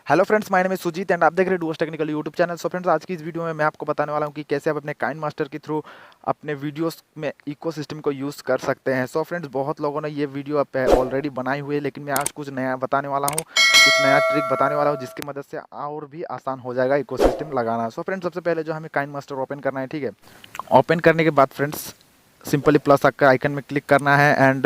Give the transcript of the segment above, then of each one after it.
Hello friends, my name is Sujit and आप देख रहे हैं doers technical YouTube channel. So friends, आज की इस वीडियो में मैं आपको बताने वाला हूं कि कैसे आप अपने काइन मास्टर के थ्रू अपने वीडियोस में इकोसिस्टम को यूज़ कर सकते हैं। सो फ्रेंड्स, बहुत लोगों ने ये वीडियो ऑलरेडी बनाई हुई है, लेकिन मैं आज कुछ नया बताने वाला हूँ, कुछ नया ट्रिक बताने वाला हूँ जिसकी मदद से और भी आसान हो जाएगा इकोसिस्टम लगाना। सो फ्रेंड्स, सबसे पहले जो हमें काइन मास्टर ओपन करना है, ठीक है। ओपन करने के बाद फ्रेंड्स सिंपली प्लस का आइकन में क्लिक करना है एंड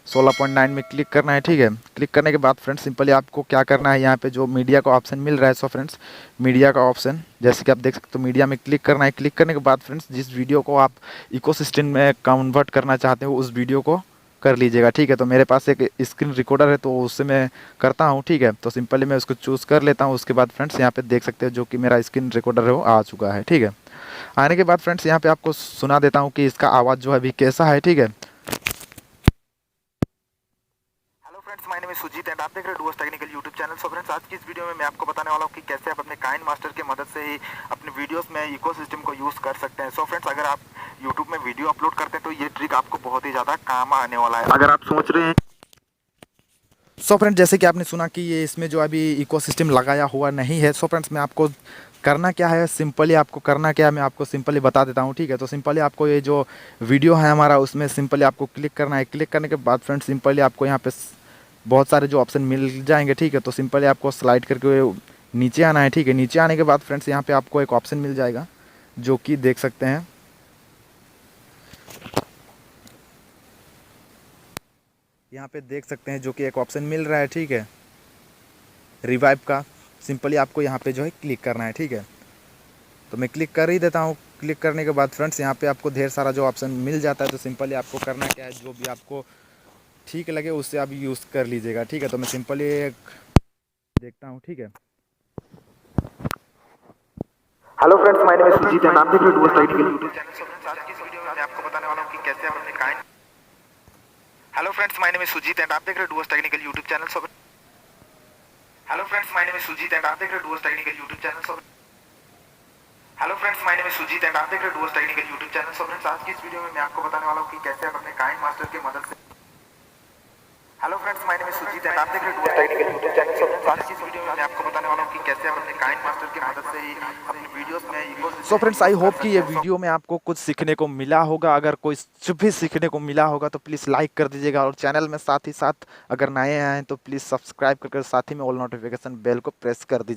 16.9 में क्लिक करना है, ठीक है। क्लिक करने के बाद फ्रेंड्स सिंपली आपको क्या करना है, यहाँ पे जो मीडिया का ऑप्शन मिल रहा है, सो फ्रेंड्स मीडिया का ऑप्शन जैसे कि आप देख सकते हो, मीडिया में क्लिक करना है। क्लिक करने के बाद फ्रेंड्स जिस वीडियो को आप इकोसिस्टम में कन्वर्ट करना चाहते हो उस वीडियो को कर लीजिएगा, ठीक है। तो मेरे पास एक स्क्रीन रिकॉर्डर है तो उससे मैं करता हूँ, ठीक है। तो सिंपली मैं उसको चूज़ कर लेता हूँ। उसके बाद फ्रेंड्स यहाँ पे देख सकते हो जो कि मेरा स्क्रीन रिकॉर्डर है वो आ चुका है, ठीक है। आने के बाद फ्रेंड्स यहाँ पे आपको सुना देता हूँ कि इसका आवाज़ जो है अभी कैसा है, ठीक है। Hello friends, my name is Sujit and आप देख रहे हैं doers technical YouTube channel. So friends, आज की इस वीडियो में मैं आपको बताने वाला हूँ कि कैसे आप अपने काइन मास्टर की मदद से ही अपने वीडियोस में इकोसिस्टम को यूज़ कर सकते हैं। सो फ्रेंड्स, अगर आप यूट्यूब में वीडियो अपलोड करते हैं तो ये ट्रिक आपको बहुत ही ज़्यादा काम आने वाला है। अगर आप सोच रहे हैं सो फ्रेंड्स, जैसे कि आपने सुना कि ये इसमें जो अभी इकोसिस्टम लगाया हुआ नहीं है, सो फ्रेंड्स मैं आपको करना क्या है, सिंपली आपको करना क्या है मैं आपको सिंपली बता देता हूँ, ठीक है। तो सिंपली आपको ये जो वीडियो है हमारा उसमें सिंपली आपको क्लिक करना है। क्लिक करने के बाद फ्रेंड्स सिंपली आपको यहाँ पे बहुत सारे जो ऑप्शन मिल जाएंगे, ठीक है। तो सिंपली आपको स्लाइड करके नीचे आना है, ठीक है। नीचे आने के बाद फ्रेंड्स यहाँ पे आपको एक ऑप्शन मिल जाएगा जो कि देख सकते हैं, यहाँ पे देख सकते हैं जो कि एक ऑप्शन मिल रहा है, ठीक है, रिवाइव का। सिंपली आपको यहाँ पे जो है क्लिक करना है, ठीक है। तो मैं क्लिक कर ही देता हूँ। क्लिक करने के बाद फ्रेंड्स यहाँ पे आपको ढेर सारा जो ऑप्शन मिल जाता है। तो सिंपली आपको करना क्या है, जो भी आपको ठीक लगे उससे आप यूज़ कर लीजिएगा, ठीक है। तो मैं सिंपली एक देखता हूँ, ठीक है। Hello friends, my name is Sujit and आप देख रहे हो doers technical YouTube channel. So friends, आज की इस वीडियो में मैं आपको बताने वाला हूँ कि कैसे आप अपने काइन hello friends, my name is Sujit and आप देख रहे हो doers technical YouTube channel. So hello friends, my name is Sujit and आप देख रहे हो doers technical YouTube channel. So hello friends, my name is Sujit and आप देख रहे हो doers technical YouTube channel. So friends, आज की इस वीडियो में मैं आपको बताने वाला हूँ कि कैसे आप अपने काइन मास्टर की मदद से hello friends, my name is Sujit and आप देख रहे हो doers technical YouTube channel. So friends, आज की इस वीडियो में मैं आपको बताने वाला हूँ कि कैसे आप अपने काइन मास्टर की मदद से ही अपनी वीडियोस में ecosystem so friends, I hope कि ये वीडियो में आपको कुछ सीखने को मिला होगा। अगर कोई कुछ भी सीखने को मिला होगा तो प्लीज़ लाइक कर दीजिएगा और चैनल में साथ ही साथ अगर नए आए हैं तो प्लीज़ सब्सक्राइब करके साथ ही में ऑल नोटिफिकेशन बेल को प्रेस कर दीजिए।